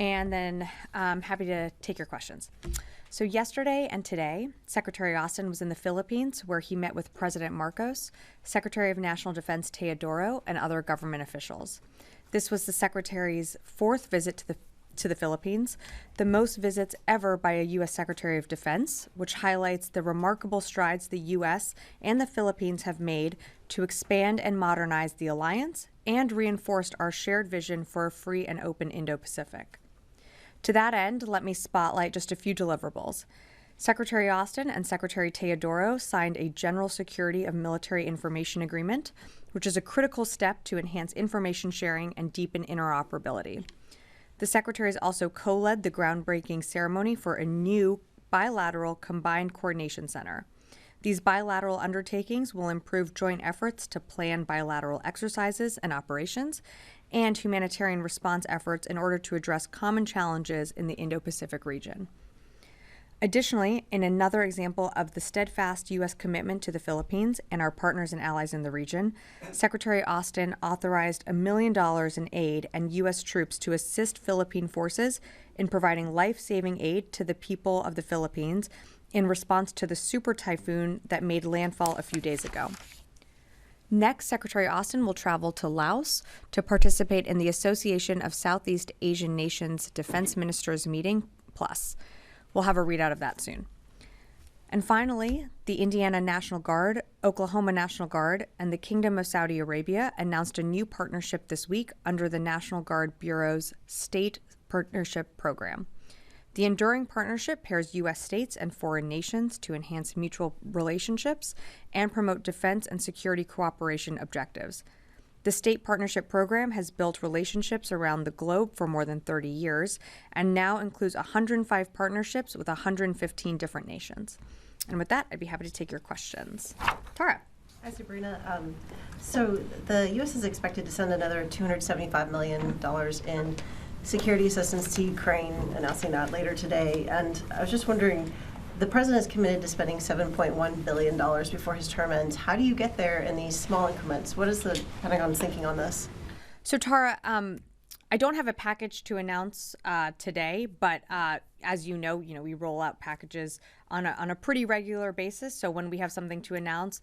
and then I'm happy to take your questions. So yesterday and today, Secretary Austin was in the Philippines, where he met with President Marcos, Secretary of National Defense Teodoro, and other government officials. This was the Secretary's fourth visit to the Philippines, the most visits ever by a U.S. Secretary of Defense, which highlights the remarkable strides the U.S. and the Philippines have made to expand and modernize the alliance and reinforced our shared vision for a free and open Indo-Pacific. To that end, let me spotlight just a few deliverables. Secretary Austin and Secretary Teodoro signed a General Security of Military Information Agreement, which is a critical step to enhance information sharing and deepen interoperability. The secretaries also co-led the groundbreaking ceremony for a new bilateral combined coordination center. These bilateral undertakings will improve joint efforts to plan bilateral exercises and operations and humanitarian response efforts in order to address common challenges in the Indo-Pacific region. Additionally, in another example of the steadfast U.S. commitment to the Philippines and our partners and allies in the region, Secretary Austin authorized $1 million in aid and U.S. troops to assist Philippine forces in providing life-saving aid to the people of the Philippines in response to the super typhoon that made landfall a few days ago. Next, Secretary Austin will travel to Laos to participate in the Association of Southeast Asian Nations Defense Ministers Meeting Plus. We'll have a readout of that soon. And finally, the Indiana National Guard, Oklahoma National Guard, and the Kingdom of Saudi Arabia announced a new partnership this week under the National Guard Bureau's State Partnership Program. The enduring partnership pairs U.S. states and foreign nations to enhance mutual relationships and promote defense and security cooperation objectives. The State Partnership Program has built relationships around the globe for more than 30 years and now includes 105 partnerships with 115 different nations. And with that, I'd be happy to take your questions. Tara. Hi, Sabrina. So the U.S. is expected to send another $275 million in security assistance to Ukraine, announcing that later today. And I was just wondering, the president is committed to spending $7.1 billion before his term ends. How do you get there in these small increments? What is the Pentagon thinking on this? So, Tara, I don't have a package to announce today, but as you know, we roll out packages on a pretty regular basis. So when we have something to announce,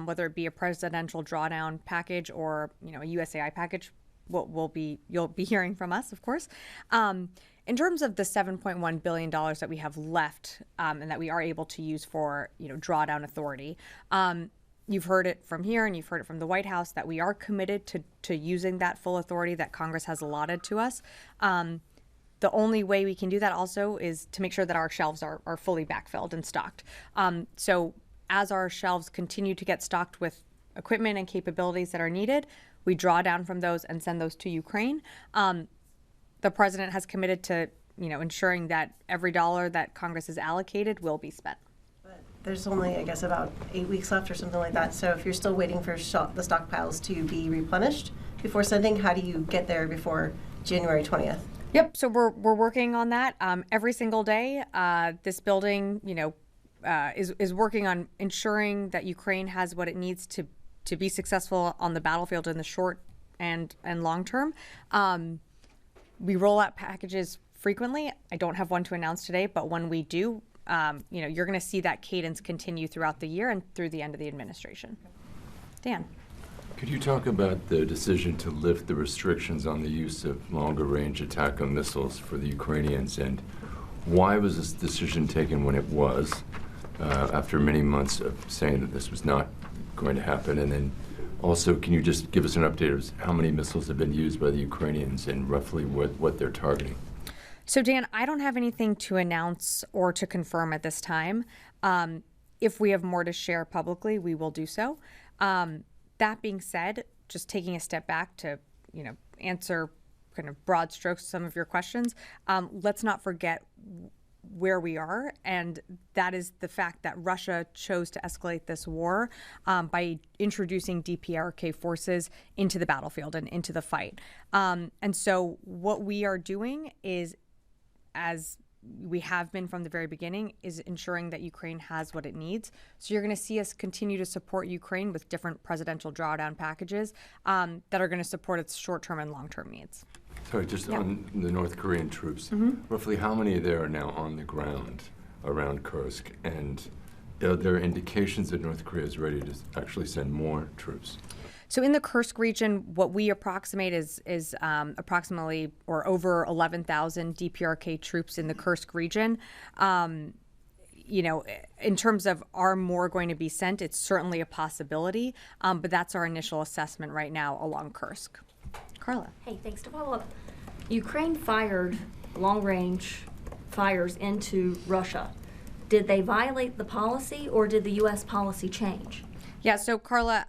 whether it be a presidential drawdown package or a USAI package, you'll be hearing from us, of course. In terms of the $7.1 billion that we have left and that we are able to use for drawdown authority, you've heard it from here and you've heard it from the White House that we are committed to using that full authority that Congress has allotted to us. The only way we can do that also is to make sure that our shelves are fully backfilled and stocked. So as our shelves continue to get stocked with equipment and capabilities that are needed, we draw down from those and send those to Ukraine. The president has committed to, ensuring that every dollar that Congress has allocated will be spent. But there's only, I guess, about 8 weeks left or something like that. So if you're still waiting for the stockpiles to be replenished before sending, how do you get there before January 20th? Yep. So we're working on that every single day. This building, is working on ensuring that Ukraine has what it needs to be successful on the battlefield in the short and long term. We roll out packages frequently. I don't have one to announce today, but when we do, you're going to see that cadence continue throughout the year and through the end of the administration. Dan. Could you talk about the decision to lift the restrictions on the use of longer-range ATACMS missiles for the Ukrainians, and why was this decision taken when it was, after many months of saying that this was not going to happen? And then also, can you just give us an update of how many missiles have been used by the Ukrainians and roughly what they're targeting? So, Dan, I don't have anything to announce or to confirm at this time. If we have more to share publicly, we will do so. That being said, just taking a step back to, answer kind of broad strokes some of your questions, let's not forget where we are, and that is the fact that Russia chose to escalate this war by introducing DPRK forces into the battlefield and into the fight. And so what we are doing is, as we have been from the very beginning, is ensuring that Ukraine has what it needs. So you're going to see us continue to support Ukraine with different presidential drawdown packages that are going to support its short-term and long-term needs. Sorry, just on the North Korean troops, roughly how many there are now on the ground around Kursk? And are there indications that North Korea is ready to actually send more troops? So in the Kursk region, what we approximate is approximately or over 11,000 DPRK troops in the Kursk region. You know, in terms of are more going to be sent, it's certainly a possibility, but that's our initial assessment right now along Kursk. Carla. Hey, thanks. To follow up, Ukraine fired long-range fires into Russia. Did they violate the policy, or did the U.S. policy change? Yeah, so Carla,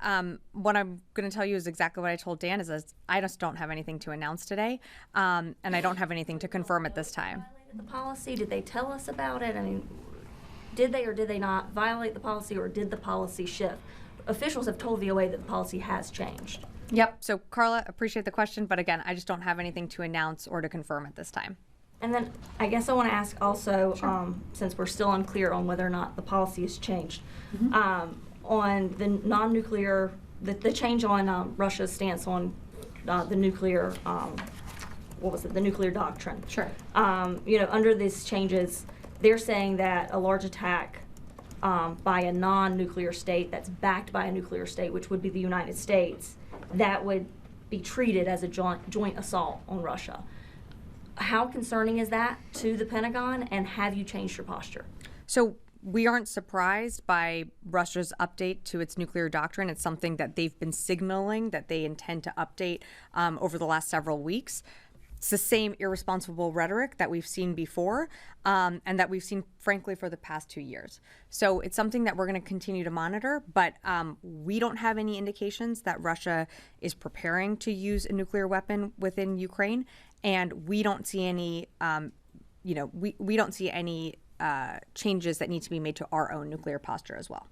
what I'm going to tell you is exactly what I told Dan, is I just don't have anything to announce today, and I don't have anything to confirm at this time. Violated the policy? Did they tell us about it? I mean, did they or did they not violate the policy, or did the policy shift? Officials have told VOA that the policy has changed. Yep, so Carla, appreciate the question, but again, I just don't have anything to announce or to confirm at this time. And then I guess I want to ask also, since we're still unclear on whether or not the policy has changed, on the non-nuclear, the change on Russia's stance on the nuclear, the nuclear doctrine. Sure. You know, under these changes, they're saying that a large attack by a non-nuclear state that's backed by a nuclear state, which would be the United States, that would be treated as a joint assault on Russia. How concerning is that to the Pentagon, and have you changed your posture? So we aren't surprised by Russia's update to its nuclear doctrine. It's something that they've been signaling that they intend to update over the last several weeks. It's the same irresponsible rhetoric that we've seen before and that we've seen, frankly, for the past 2 years. So it's something that we're going to continue to monitor, but we don't have any indications that Russia is preparing to use a nuclear weapon within Ukraine, and we don't see any, we don't see any changes that need to be made to our own nuclear posture as well.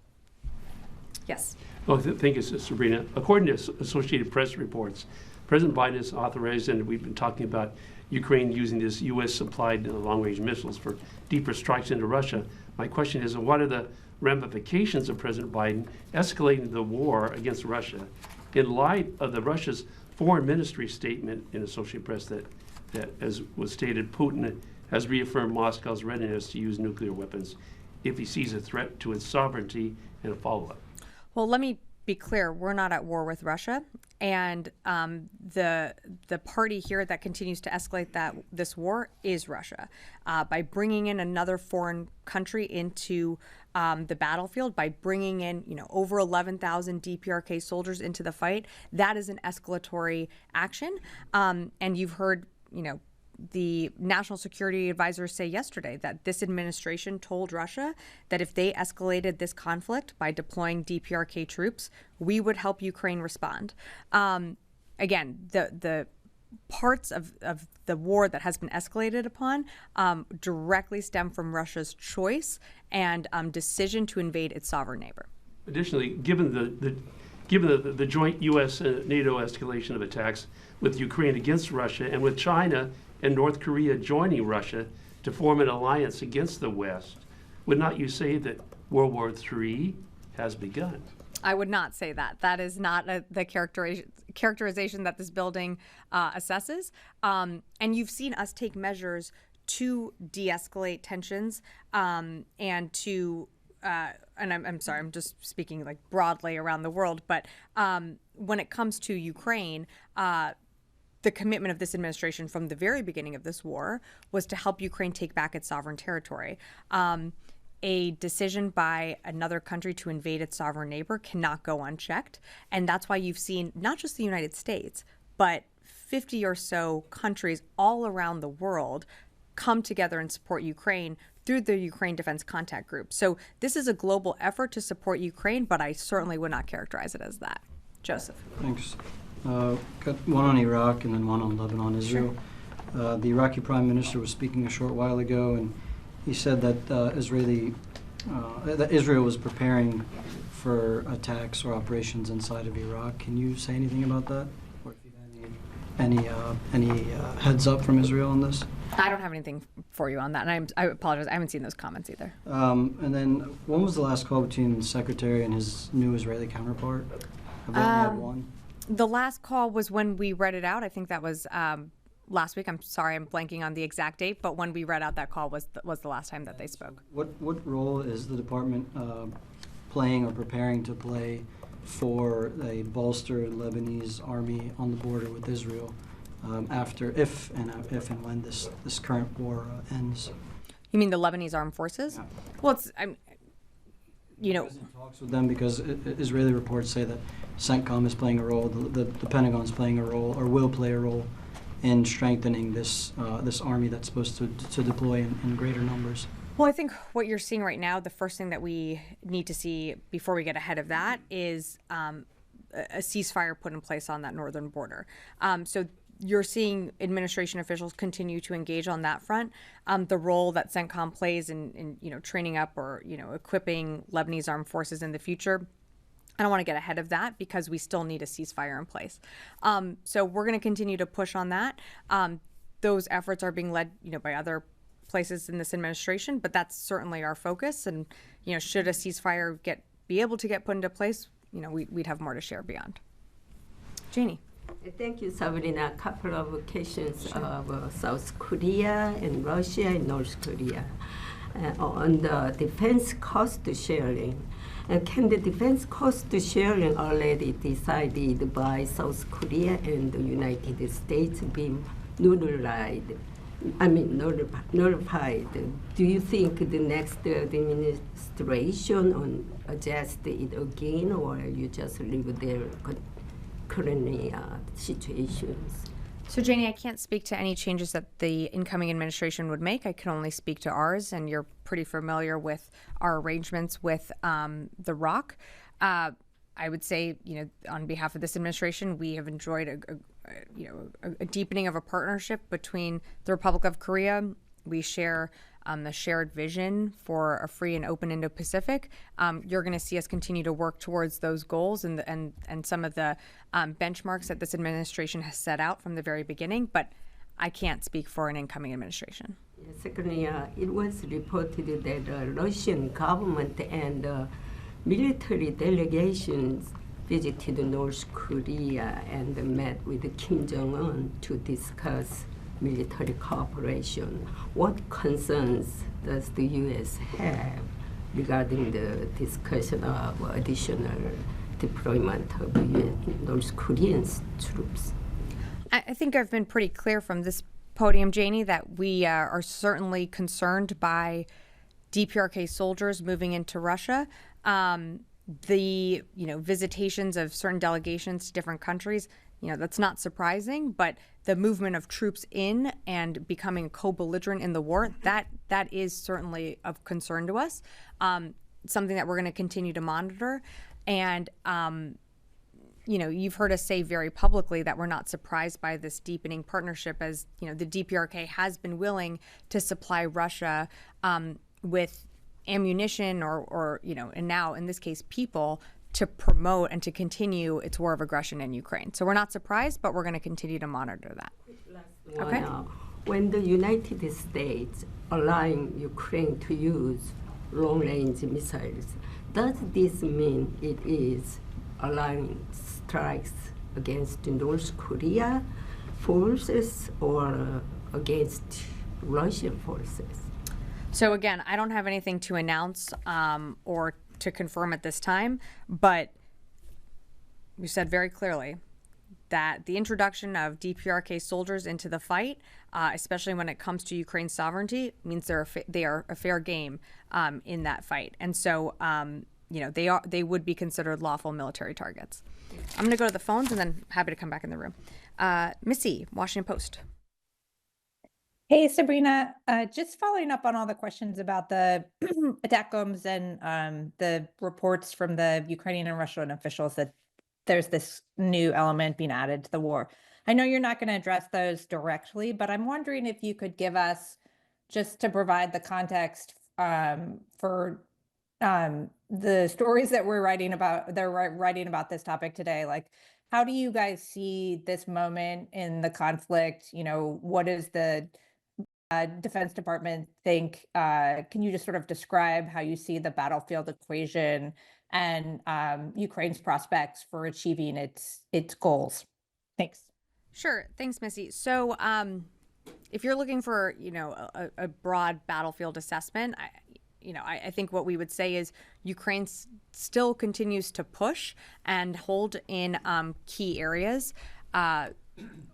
Yes. Well, thank you, Sabrina. According to Associated Press reports, President Biden has authorized, and we've been talking about Ukraine using this U.S.-supplied long-range missiles for deeper strikes into Russia. My question is, what are the ramifications of President Biden escalating the war against Russia in light of the Russia's foreign ministry statement in Associated Press that, as was stated, Putin has reaffirmed Moscow's readiness to use nuclear weapons if he sees a threat to its sovereignty, and a follow-up? Well, let me be clear, we're not at war with Russia, and the party here that continues to escalate this war is Russia. By bringing in another foreign country into the battlefield, by bringing in over 11,000 DPRK soldiers into the fight, that is an escalatory action. And you've heard the National Security Advisor say yesterday that this administration told Russia that if they escalated this conflict by deploying DPRK troops, we would help Ukraine respond. Again, the parts of the war that has been escalated upon directly stem from Russia's choice and decision to invade its sovereign neighbor. Additionally, given the joint U.S. and NATO escalation of attacks with Ukraine against Russia, and with China and North Korea joining Russia to form an alliance against the West, would not you say that World War III has begun? I would not say that. That is not the characterization that this building assesses. And you've seen us take measures to de-escalate tensions and to and I'm sorry, I'm just speaking like broadly around the world, but when it comes to Ukraine, the commitment of this administration from the very beginning of this war was to help Ukraine take back its sovereign territory. A decision by another country to invade its sovereign neighbor cannot go unchecked. And that's why you've seen not just the United States, but 50 or so countries all around the world come together and support Ukraine through the Ukraine Defense Contact Group. So this is a global effort to support Ukraine, but I certainly would not characterize it as that. Joseph. Thanks. Got one on Iraq and then one on Lebanon, Israel. Sure. The Iraqi Prime Minister was speaking a short while ago, and he said that Israel was preparing for attacks or operations inside of Iraq. Can you say anything about that? Or if you had any heads up from Israel on this? I don't have anything for you on that, and I apologize. I haven't seen those comments either. And then, when was the last call between the Secretary and his new Israeli counterpart? Have we only had one? The last call was when we read it out. I think that was last week. I'm sorry, I'm blanking on the exact date, but when we read out that call was the last time that they spoke. What role is the department playing or preparing to play for a bolstered Lebanese army on the border with Israel after, if and when this current war ends? You mean the Lebanese armed forces? Yeah. Well, Talks with them because Israeli reports say that CENTCOM is playing a role, the Pentagon is playing a role, or will play a role in strengthening this army that's supposed to deploy in greater numbers. Well, I think what you're seeing right now, the first thing that we need to see before we get ahead of that is a ceasefire put in place on that northern border. So you're seeing administration officials continue to engage on that front. The role that CENTCOM plays in training up or equipping Lebanese armed forces in the future, I don't want to get ahead of that because we still need a ceasefire in place. So we're going to continue to push on that. Those efforts are being led, by other places in this administration, but that's certainly our focus. And should a ceasefire be able to get put into place, we'd have more to share beyond. Janie. Thank you, Sabrina. A couple of questions of South Korea and Russia and North Korea on the defense cost sharing. Can the defense cost sharing already decided by South Korea and the United States be nullified? Do you think the next administration will adjust it again, or you just leave their currently situations? So, Janie, I can't speak to any changes that the incoming administration would make. I can only speak to ours, and you're pretty familiar with our arrangements with the ROK. I would say, on behalf of this administration, we have enjoyed a deepening of a partnership between the Republic of Korea. We share the shared vision for a free and open Indo-Pacific. You're going to see us continue to work towards those goals and some of the benchmarks that this administration has set out from the very beginning, but I can't speak for an incoming administration. Secondly, it was reported that the Russian government and military delegations visited North Korea and met with Kim Jong-un to discuss military cooperation. What concerns does the U.S. have regarding the discussion of additional deployment of North Korean troops? I think I've been pretty clear from this podium, Janie, that we are certainly concerned by DPRK soldiers moving into Russia. The visitations of certain delegations to different countries, that's not surprising, but the movement of troops in and becoming a co-belligerent in the war, that is certainly of concern to us. Something that we're going to continue to monitor. And you've heard us say very publicly that we're not surprised by this deepening partnership, as the DPRK has been willing to supply Russia with ammunition or and now in this case people to promote and to continue its war of aggression in Ukraine. So we're not surprised, but we're going to continue to monitor that. Okay. When the United States allowing Ukraine to use long-range missiles, does this mean it is allowing strikes against North Korea forces or against Russian forces? So again, I don't have anything to announce or to confirm at this time, but we said very clearly that the introduction of DPRK soldiers into the fight, especially when it comes to Ukraine's sovereignty, means they are a fair game in that fight. And so, they would be considered lawful military targets. I'm going to go to the phones and then happy to come back in the room. Missy, Washington Post. Hey, Sabrina, just following up on all the questions about the ATACMS and the reports from the Ukrainian and Russian officials that there's this new element being added to the war. I know you're not going to address those directly, but I'm wondering if you could give us, just to provide the context for the stories that we're writing about, they're writing about this topic today. Like, how do you guys see this moment in the conflict? What is the Defense Department think? Can you just sort of describe how you see the battlefield equation and Ukraine's prospects for achieving its goals? Thanks. Sure. Thanks, Missy. So if you're looking for, a broad battlefield assessment, I think what we would say is Ukraine still continues to push and hold in key areas.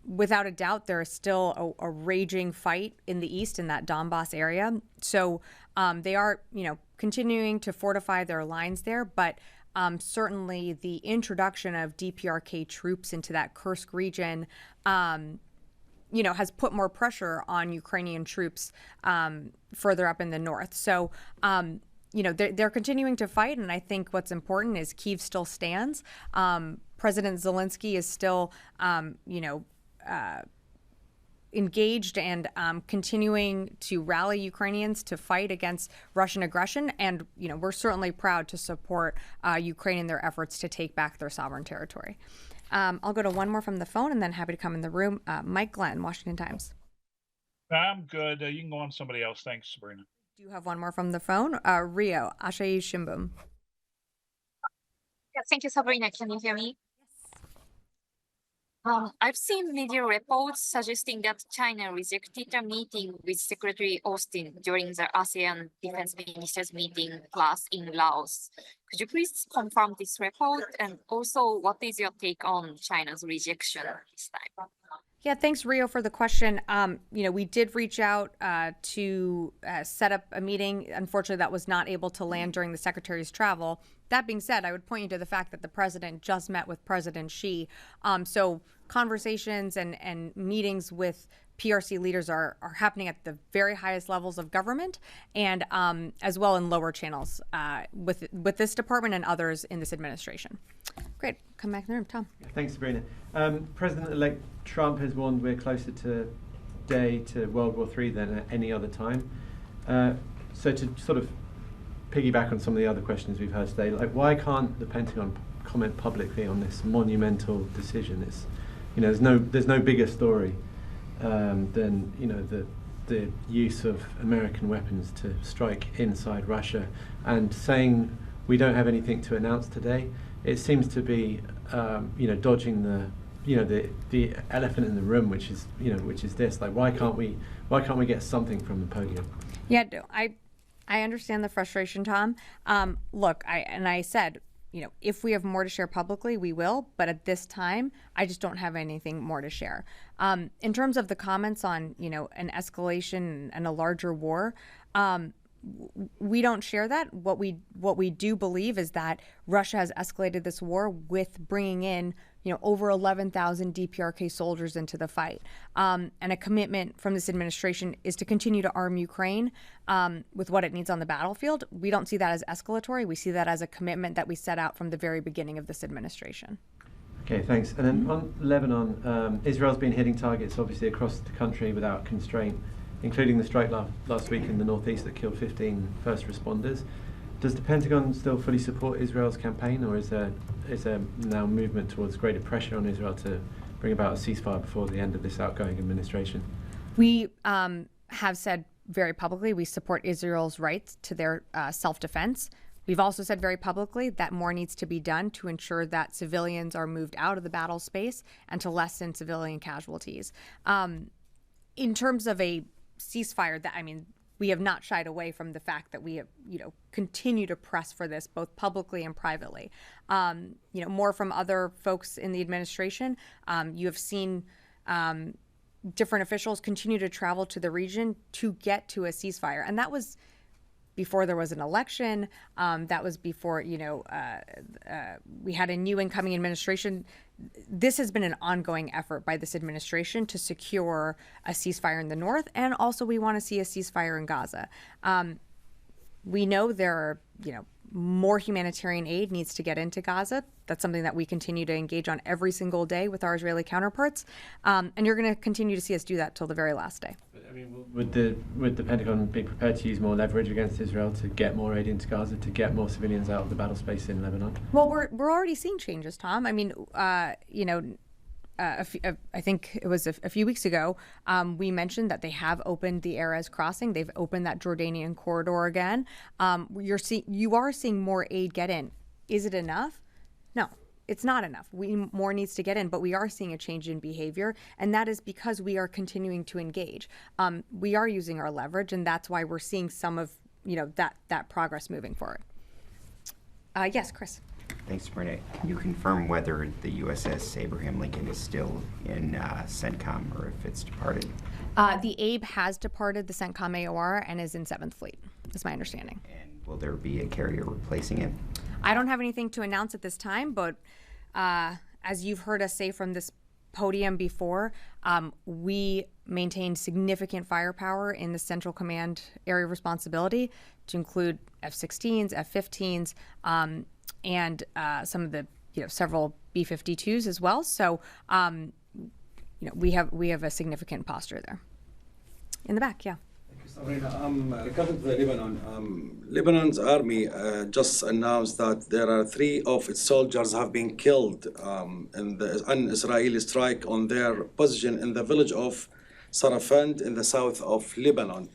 Without a doubt, there is still a raging fight in the east in that Donbass area. So they are, continuing to fortify their lines there. But certainly the introduction of DPRK troops into that Kursk region, has put more pressure on Ukrainian troops further up in the north. So, they're continuing to fight. And I think what's important is Kyiv still stands. President Zelensky is still, engaged and continuing to rally Ukrainians to fight against Russian aggression. And, we're certainly proud to support Ukraine in their efforts to take back their sovereign territory. I'll go to one more from the phone and then happy to come in the room. Mike Glenn, Washington Times. I'm good. You can go on to somebody else. Thanks, Sabrina. Do you have one more from the phone? Rio, Ashayi Shimbum. Yeah, thank you, Sabrina. Can you hear me? I've seen media reports suggesting that China rejected a meeting with Secretary Austin during the ASEAN Defense Ministers meeting plus in Laos. Could you please confirm this report? And also, what is your take on China's rejection this time? Yeah, thanks, Rio, for the question. We did reach out to set up a meeting. Unfortunately, that was not able to land during the secretary's travel. That being said, I would point you to the fact that the president just met with President Xi. So conversations and meetings with PRC leaders are happening at the very highest levels of government and as well in lower channels with this department and others in this administration. Great. Come back in the room. Tom. Thanks, Sabrina. President-elect Trump has warned we're closer today to World War III than at any other time. So to sort of piggyback on some of the other questions we've heard today, like why can't the Pentagon comment publicly on this monumental decision? It's, there's no bigger story than the use of American weapons to strike inside Russia, and saying we don't have anything to announce today. It seems to be dodging the elephant in the room, which is this. Like why can't we get something from the podium? Yeah, I understand the frustration, Tom. Look, I said, if we have more to share publicly, we will. But at this time, I just don't have anything more to share. In terms of the comments on, an escalation and a larger war, we don't share that. What we do believe is that Russia has escalated this war with bringing in, over 11,000 DPRK soldiers into the fight. And a commitment from this administration is to continue to arm Ukraine with what it needs on the battlefield. We don't see that as escalatory. We see that as a commitment that we set out from the very beginning of this administration. Okay, thanks. And then on Lebanon, Israel's been hitting targets obviously across the country without constraint, including the strike last week in the northeast that killed 15 first responders. Does the Pentagon still fully support Israel's campaign, or is there now movement towards greater pressure on Israel to bring about a ceasefire before the end of this outgoing administration? We have said very publicly we support Israel's rights to their self-defense. We've also said very publicly that more needs to be done to ensure that civilians are moved out of the battle space and to lessen civilian casualties. In terms of a ceasefire, we have not shied away from the fact that we have, continue to press for this both publicly and privately. More from other folks in the administration. You have seen different officials continue to travel to the region to get to a ceasefire, and that was before there was an election. That was before, we had a new incoming administration. This has been an ongoing effort by this administration to secure a ceasefire in the north, and also we want to see a ceasefire in Gaza. We know there are, more humanitarian aid needs to get into Gaza. That's something that we continue to engage on every single day with our Israeli counterparts, and you're going to continue to see us do that till the very last day. Would the Pentagon be prepared to use more leverage against Israel to get more aid into Gaza, to get more civilians out of the battle space in Lebanon? Well, we're already seeing changes, Tom. I think it was a few weeks ago, we mentioned that they have opened the Erez crossing. They've opened that Jordanian corridor again. You are seeing more aid get in. Is it enough? No, it's not enough. More needs to get in, but we are seeing a change in behavior, and that is because we are continuing to engage. We are using our leverage, and that's why we're seeing some of that progress moving forward. Yes, Chris. Thanks, Sabrina. Can you confirm whether the USS Abraham Lincoln is still in CENTCOM or if it's departed? The Abe has departed the CENTCOM AOR and is in 7th Fleet, is my understanding. And will there be a carrier replacing it? I don't have anything to announce at this time, but as you've heard us say from this podium before, we maintain significant firepower in the Central Command area of responsibility to include F-16s, F-15s, and some of the several B-52s as well. So we have a significant posture there. In the back, yeah. Sabrina, regarding the Lebanon, Lebanon's army just announced that there are 3 of its soldiers have been killed in an Israeli strike on their position in the village of Sarafand in the south of Lebanon.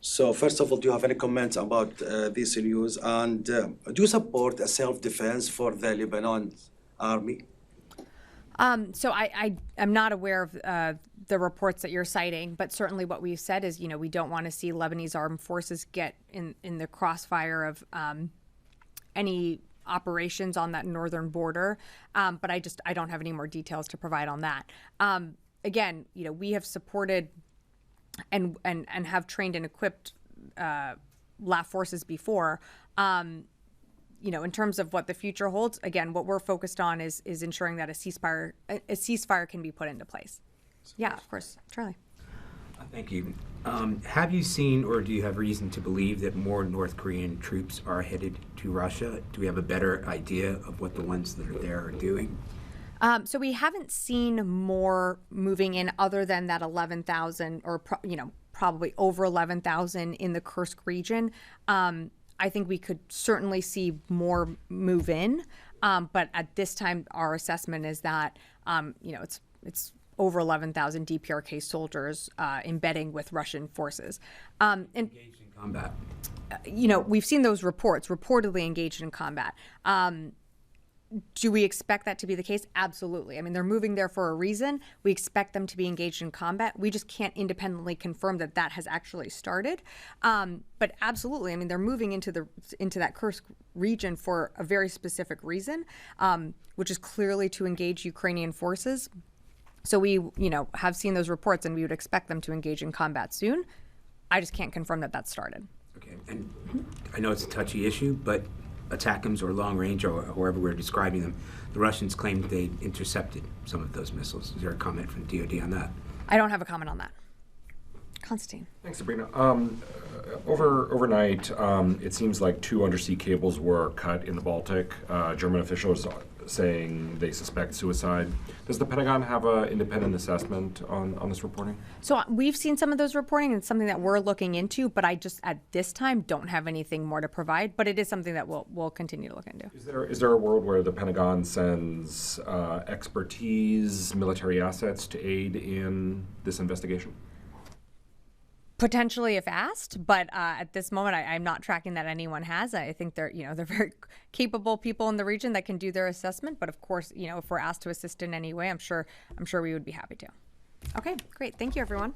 So first of all, do you have any comments about this news? And do you support a self-defense for the Lebanon army? So I'm not aware of the reports that you're citing, but certainly what we've said is, we don't want to see Lebanese armed forces get in the crossfire of any operations on that northern border. But I don't have any more details to provide on that. Again, we have supported and have trained and equipped LAF forces before. In terms of what the future holds, again, what we're focused on is ensuring that a ceasefire can be put into place. Yeah, of course. Charlie. Thank you. Have you seen or do you have reason to believe that more North Korean troops are headed to Russia? Do we have a better idea of what the ones that are there are doing? So we haven't seen more moving in other than that 11,000 or, probably over 11,000 in the Kursk region. I think we could certainly see more move in. But at this time, our assessment is that, it's over 11,000 DPRK soldiers embedding with Russian forces. Engaged in combat. We've seen those reports, reportedly engaged in combat. Do we expect that to be the case? Absolutely. I mean, they're moving there for a reason. We expect them to be engaged in combat. We just can't independently confirm that that has actually started. But absolutely, I mean, they're moving into that Kursk region for a very specific reason, which is clearly to engage Ukrainian forces. So we, have seen those reports, and we would expect them to engage in combat soon. I just can't confirm that that's started. Okay, and I know it's a touchy issue, but ATACMS or long range or however we're describing them, the Russians claimed they intercepted some of those missiles. Is there a comment from DoD on that? I don't have a comment on that. Constantine. Thanks, Sabrina. Overnight, it seems like 2 undersea cables were cut in the Baltic. German officials saying they suspect suicide. Does the Pentagon have an independent assessment on this reporting? So we've seen some of those reporting, and it's something that we're looking into, but I just, at this time, don't have anything more to provide, but it is something that we'll continue to look into. Is there a world where the Pentagon sends expertise, military assets to aid in this investigation? Potentially if asked, but at this moment, I'm not tracking that anyone has. I think they're very capable people in the region that can do their assessment. But of course, if we're asked to assist in any way, I'm sure we would be happy to. Okay, great. Thank you, everyone.